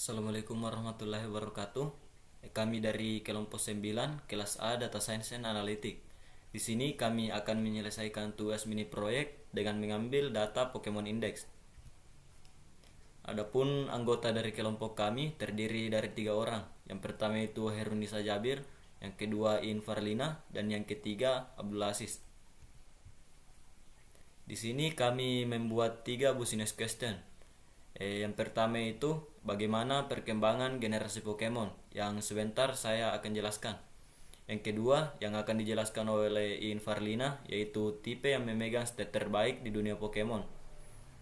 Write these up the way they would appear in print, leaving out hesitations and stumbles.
Assalamualaikum warahmatullahi wabarakatuh. Kami dari kelompok 9, kelas A Data Science and Analytics. Di sini kami akan menyelesaikan tugas mini proyek dengan mengambil data Pokemon Index. Adapun anggota dari kelompok kami terdiri dari 3 orang. Yang pertama itu Herunisa Jabir, yang kedua In Farlina, dan yang ketiga Abdul Aziz. Di sini kami membuat 3 business question. Yang pertama itu bagaimana perkembangan generasi Pokemon, yang sebentar saya akan jelaskan. Yang kedua yang akan dijelaskan oleh In Farlina, yaitu tipe yang memegang stat terbaik di dunia Pokemon.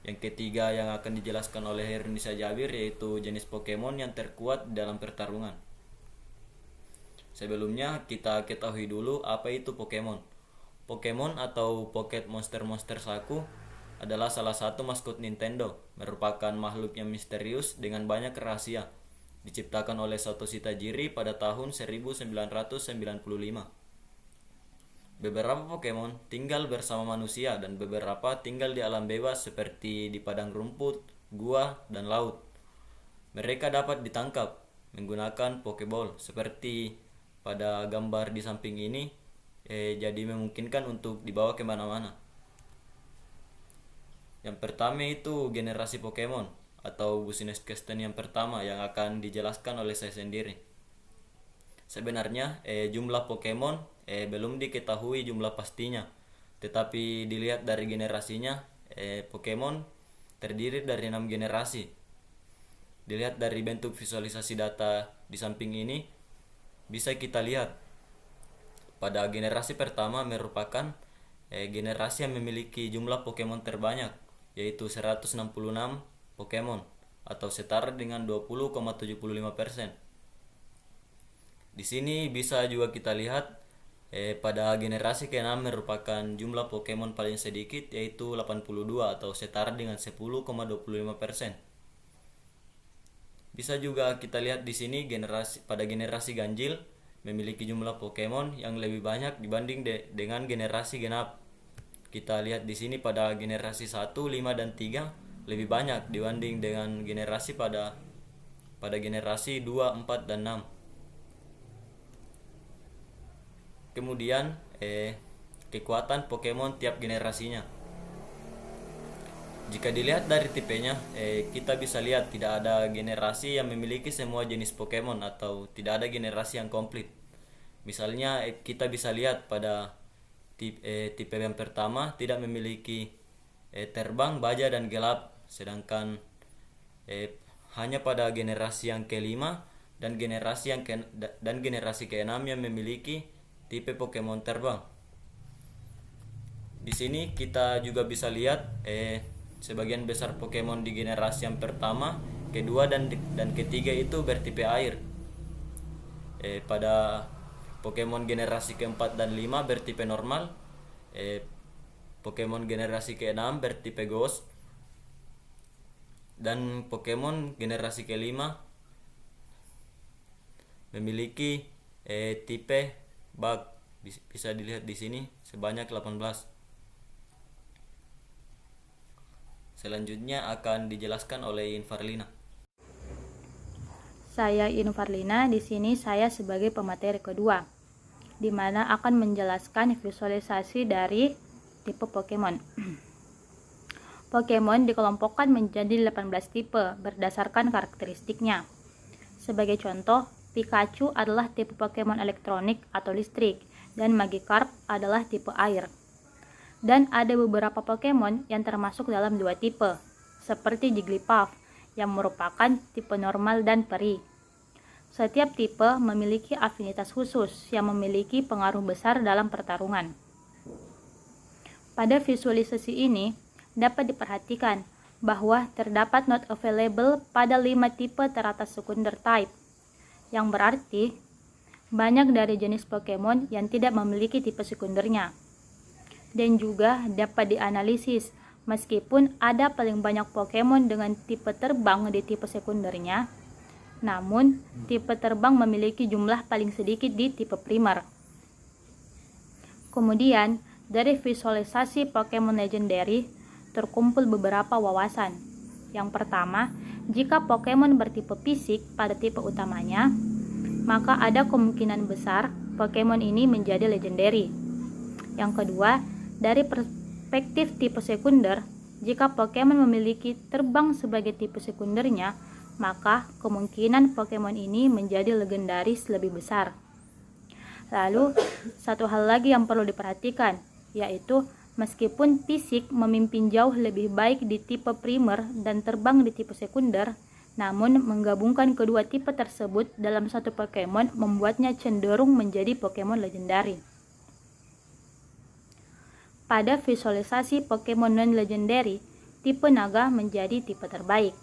Yang ketiga yang akan dijelaskan oleh Herunisa Jabir, yaitu jenis Pokemon yang terkuat dalam pertarungan. Sebelumnya kita ketahui dulu apa itu Pokemon. Pokemon atau Pocket Monster Saku adalah salah satu maskot Nintendo, merupakan makhluk yang misterius dengan banyak rahasia, diciptakan oleh Satoshi Tajiri pada tahun 1995. Beberapa Pokemon tinggal bersama manusia dan beberapa tinggal di alam bebas seperti di padang rumput, gua, dan laut. Mereka dapat ditangkap menggunakan Pokeball seperti pada gambar di samping ini, jadi memungkinkan untuk dibawa kemana-mana. Yang pertama itu generasi Pokemon atau business question yang pertama yang akan dijelaskan oleh saya sendiri. Sebenarnya jumlah Pokemon belum diketahui jumlah pastinya, tetapi dilihat dari generasinya, Pokemon terdiri dari 6 generasi. Dilihat dari bentuk visualisasi data di samping ini, bisa kita lihat pada generasi pertama merupakan generasi yang memiliki jumlah Pokemon terbanyak, yaitu 166 Pokemon atau setara dengan 20,75%. Di sini bisa juga kita lihat pada generasi ke-6 merupakan jumlah Pokemon paling sedikit, yaitu 82 atau setara dengan 10,25%. Bisa juga kita lihat di sini pada generasi ganjil memiliki jumlah Pokemon yang lebih banyak dibanding dengan generasi genap. Kita lihat di sini pada generasi 1, 5, dan 3 lebih banyak dibanding dengan generasi pada generasi 2, 4, dan 6. Kemudian kekuatan Pokemon tiap generasinya. Jika dilihat dari tipenya, kita bisa lihat tidak ada generasi yang memiliki semua jenis Pokemon atau tidak ada generasi yang komplit. Misalnya kita bisa lihat pada tipe yang pertama tidak memiliki terbang, baja, dan gelap, sedangkan hanya pada generasi yang kelima dan generasi keenam yang memiliki tipe Pokemon terbang. Di sini kita juga bisa lihat sebagian besar Pokemon di generasi yang pertama, kedua, dan ketiga itu bertipe air. Pada Pokemon generasi keempat dan 5 bertipe normal. Pokemon generasi ke-6 bertipe ghost. Dan Pokemon generasi ke-5 memiliki tipe bug. Bisa dilihat di sini sebanyak 18. Selanjutnya akan dijelaskan oleh In Farlina. Saya In Farlina, di sini saya sebagai pemateri kedua, di mana akan menjelaskan visualisasi dari tipe Pokemon. Pokemon dikelompokkan menjadi 18 tipe berdasarkan karakteristiknya. Sebagai contoh, Pikachu adalah tipe Pokemon elektronik atau listrik, dan Magikarp adalah tipe air. Dan ada beberapa Pokemon yang termasuk dalam 2 tipe, seperti Jigglypuff yang merupakan tipe normal dan peri. Setiap tipe memiliki afinitas khusus yang memiliki pengaruh besar dalam pertarungan. Pada visualisasi ini dapat diperhatikan bahwa terdapat not available pada 5 tipe teratas sekunder type, yang berarti banyak dari jenis Pokemon yang tidak memiliki tipe sekundernya. Dan juga dapat dianalisis, meskipun ada paling banyak Pokemon dengan tipe terbang di tipe sekundernya, namun tipe terbang memiliki jumlah paling sedikit di tipe primer. Kemudian, dari visualisasi Pokemon Legendary terkumpul beberapa wawasan. Yang pertama, jika Pokemon bertipe fisik pada tipe utamanya, maka ada kemungkinan besar Pokemon ini menjadi legendary. Yang kedua, dari perspektif tipe sekunder, jika Pokemon memiliki terbang sebagai tipe sekundernya, maka kemungkinan Pokemon ini menjadi legendaris lebih besar. Lalu, satu hal lagi yang perlu diperhatikan, yaitu meskipun fisik memimpin jauh lebih baik di tipe primer dan terbang di tipe sekunder, namun menggabungkan kedua tipe tersebut dalam satu Pokemon membuatnya cenderung menjadi Pokemon legendary. Pada visualisasi Pokemon non-legendary, tipe naga menjadi tipe terbaik.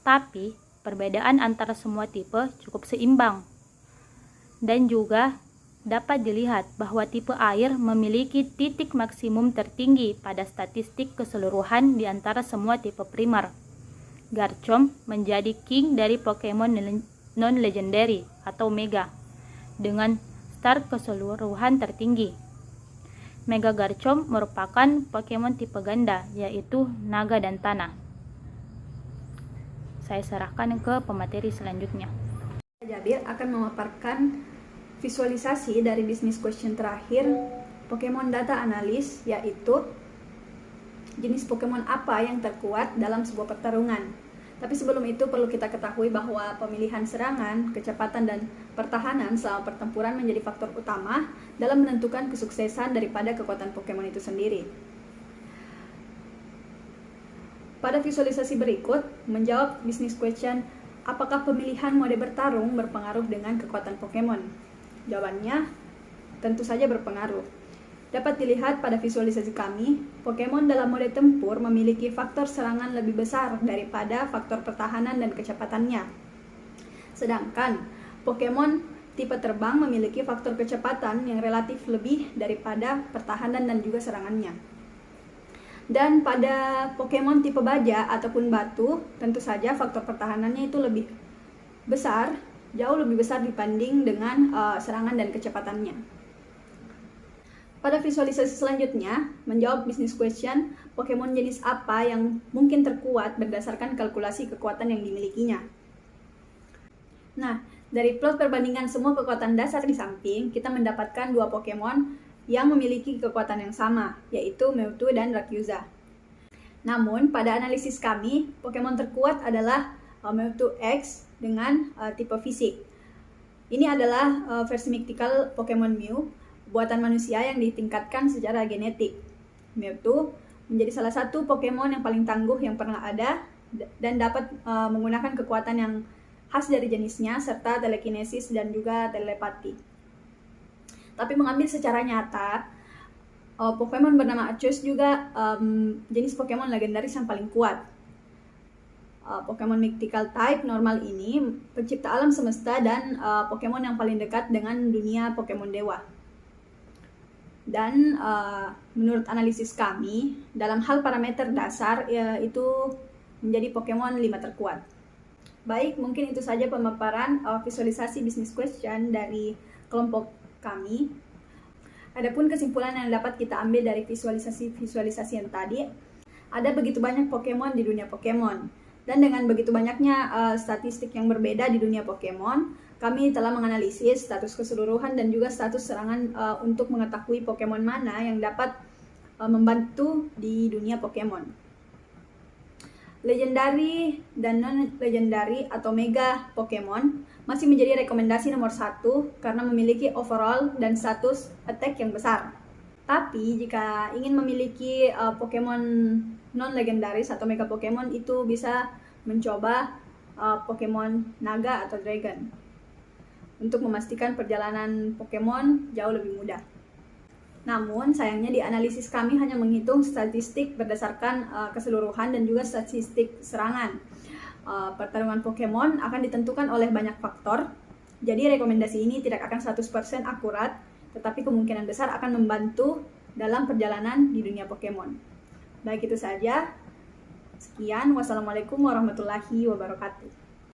Tapi, perbedaan antara semua tipe cukup seimbang. Dan juga dapat dilihat bahwa tipe air memiliki titik maksimum tertinggi pada statistik keseluruhan di antara semua tipe primer. Garchomp menjadi king dari Pokemon non-legendary atau Mega dengan start keseluruhan tertinggi. Mega Garchomp merupakan Pokemon tipe ganda, yaitu naga dan tanah. Saya serahkan ke pemateri selanjutnya. Jabir akan memaparkan visualisasi dari business question terakhir Pokemon Data Analysis, yaitu jenis Pokemon apa yang terkuat dalam sebuah pertarungan. Tapi sebelum itu perlu kita ketahui bahwa pemilihan serangan, kecepatan, dan pertahanan selama pertempuran menjadi faktor utama dalam menentukan kesuksesan daripada kekuatan Pokemon itu sendiri. Pada visualisasi berikut, menjawab business question, apakah pemilihan mode bertarung berpengaruh dengan kekuatan Pokemon? Jawabannya, tentu saja berpengaruh. Dapat dilihat pada visualisasi kami, Pokemon dalam mode tempur memiliki faktor serangan lebih besar daripada faktor pertahanan dan kecepatannya. Sedangkan, Pokemon tipe terbang memiliki faktor kecepatan yang relatif lebih daripada pertahanan dan juga serangannya. Dan pada Pokemon tipe baja ataupun batu, tentu saja faktor pertahanannya itu lebih besar, jauh lebih besar dibanding dengan serangan dan kecepatannya. Pada visualisasi selanjutnya, menjawab business question, Pokemon jenis apa yang mungkin terkuat berdasarkan kalkulasi kekuatan yang dimilikinya. Nah, dari plot perbandingan semua kekuatan dasar di samping, kita mendapatkan dua Pokemon yang memiliki kekuatan yang sama, yaitu Mewtwo dan Rayquaza. Namun, pada analisis kami, Pokemon terkuat adalah Mewtwo X dengan tipe fisik. Ini adalah versi mythical Pokemon Mew, buatan manusia yang ditingkatkan secara genetik. Mewtwo menjadi salah satu Pokemon yang paling tangguh yang pernah ada, dan dapat menggunakan kekuatan yang khas dari jenisnya, serta telekinesis dan juga telepati. Tapi mengambil secara nyata, Pokemon bernama Arceus juga jenis Pokemon legendaris yang paling kuat. Pokemon Mythical Type normal ini pencipta alam semesta dan Pokemon yang paling dekat dengan dunia Pokemon Dewa. Dan menurut analisis kami, dalam hal parameter dasar itu menjadi Pokemon 5 terkuat. Baik, mungkin itu saja pemaparan visualisasi business question dari kelompok kami. Adapun kesimpulan yang dapat kita ambil dari visualisasi yang tadi, ada begitu banyak Pokemon di dunia Pokemon, dan dengan begitu banyaknya statistik yang berbeda di dunia Pokemon, kami telah menganalisis status keseluruhan dan juga status serangan untuk mengetahui Pokemon mana yang dapat membantu di dunia Pokemon. Legendary dan non-legendary atau mega Pokemon masih menjadi rekomendasi nomor 1 karena memiliki overall dan status attack yang besar. Tapi jika ingin memiliki Pokemon non-legendaris atau mega Pokemon, itu bisa mencoba Pokemon naga atau dragon untuk memastikan perjalanan Pokemon jauh lebih mudah. Namun, sayangnya di analisis kami hanya menghitung statistik berdasarkan keseluruhan dan juga statistik serangan. Pertarungan Pokemon akan ditentukan oleh banyak faktor, jadi rekomendasi ini tidak akan 100% akurat, tetapi kemungkinan besar akan membantu dalam perjalanan di dunia Pokemon. Baik, itu saja. Sekian, wassalamualaikum warahmatullahi wabarakatuh.